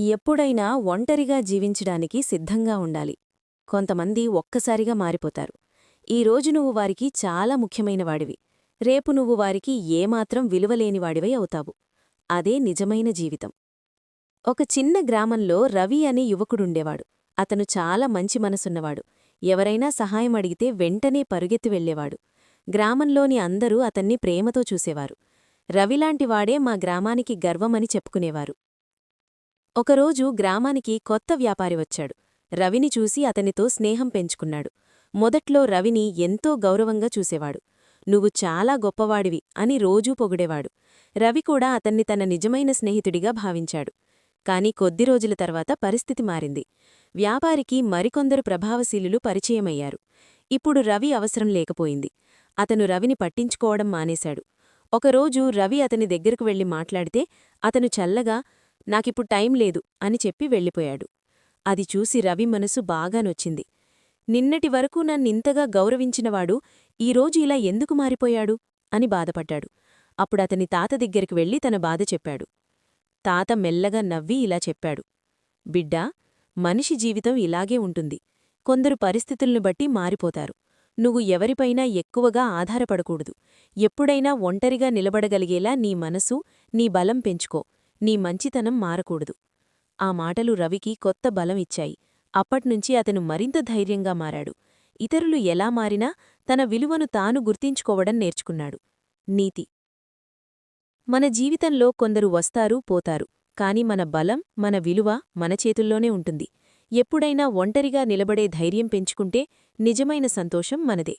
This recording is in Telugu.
ఎప్పుడైనా ఒంటరిగా జీవించడానికి సిద్ధంగా ఉండాలి. కొంతమంది ఒక్కసారిగా మారిపోతారు. ఈరోజు నువ్వు వారికి చాలా ముఖ్యమైనవాడివి. రేపు నువ్వు వారికి ఏమాత్రం విలువలేనివాడివై అవుతావు. అదే నిజమైన జీవితం. ఒక చిన్న గ్రామంలో రవి అనే యువకుడుండేవాడు. అతను చాలా మంచి మనసున్నవాడు. ఎవరైనా సహాయం అడిగితే వెంటనే పరుగెత్తి వెళ్లేవాడు. గ్రామంలోని అందరూ అతన్ని ప్రేమతో చూసేవారు. రవిలాంటివాడే మా గ్రామానికి గర్వమని చెప్పుకునేవారు. ఒకరోజు గ్రామానికి కొత్త వ్యాపారి వచ్చాడు. రవిని చూసి అతనితో స్నేహం పెంచుకున్నాడు. మొదట్లో రవిని ఎంతో గౌరవంగా చూసేవాడు. నువ్వు చాలా గొప్పవాడివి అని రోజూ పొగిడేవాడు. రవి కూడా అతన్ని తన నిజమైన స్నేహితుడిగా భావించాడు. కాని కొద్ది రోజుల తర్వాత పరిస్థితి మారింది. వ్యాపారికి మరికొందరు ప్రభావశీలులు పరిచయమయ్యారు. ఇప్పుడు రవి అవసరం లేకపోయింది. అతను రవిని పట్టించుకోవడం మానేశాడు. ఒకరోజు రవి అతని దగ్గరకు వెళ్లి మాట్లాడితే అతను చల్లగా నాకిప్పుడు టైం లేదు అని చెప్పి వెళ్ళిపోయాడు. అది చూసి రవి మనసు బాగా నొచ్చింది. నిన్నటి వరకు నన్నింతగా గౌరవించినవాడు ఈరోజు ఇలా ఎందుకు మారిపోయాడు అని బాధపడ్డాడు. అప్పుడతని తాత దగ్గరికి వెళ్లి తన బాధ చెప్పాడు. తాత మెల్లగా నవ్వి ఇలా చెప్పాడు. బిడ్డా, మనిషి జీవితం ఇలాగే ఉంటుంది. కొందరు పరిస్థితుల్ని బట్టి మారిపోతారు. నువ్వు ఎవరిపైనా ఎక్కువగా ఆధారపడకూడదు. ఎప్పుడైనా ఒంటరిగా నిలబడగలిగేలా నీ మనసు, నీ బలం పెంచుకో. నీ మంచితనం మారకూడదు. ఆ మాటలు రవికి కొత్త బలం ఇచ్చాయి. అప్పట్నుంచి అతను మరింత ధైర్యంగా మారాడు. ఇతరులు ఎలా మారినా తన విలువను తాను గుర్తించుకోవడం నేర్చుకున్నాడు. నీతి: మన జీవితంలో కొందరు వస్తారు, పోతారు. కాని మన బలం, మన విలువ మన చేతుల్లోనే ఉంటుంది. ఎప్పుడైనా ఒంటరిగా నిలబడే ధైర్యం పెంచుకుంటే నిజమైన సంతోషం మనదే.